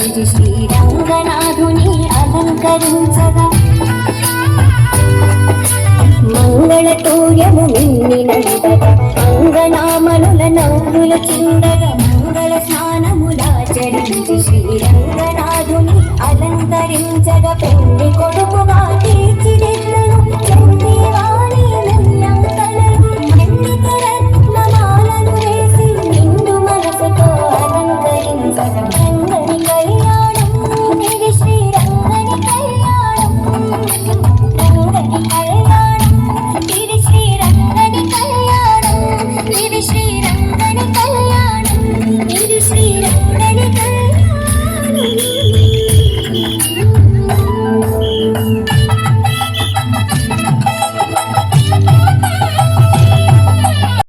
ఆచరించి శ్రీరంగనాథుని అలంకరించగా మంగళతోయము నిన్నినంతగా అంగనామనుల నవ్వుల చిందగా మంగళ స్నానములాచరించి శ్రీరంగనాథుని అలంకరించగా పెళ్లి కొడుకుగా తీర్చిదిద్దను చందేవాణి ముల్లంకలను పండిత రత్నమాలను వేసి నిండు మనసుతో అలంకరించగా రంగని కళ్యాణం ఇది శ్రీరంగని కళ్యాణం రంగని కళ్యాణం ఇది శ్రీరంగని కళ్యాణం ఇది శ్రీరంగని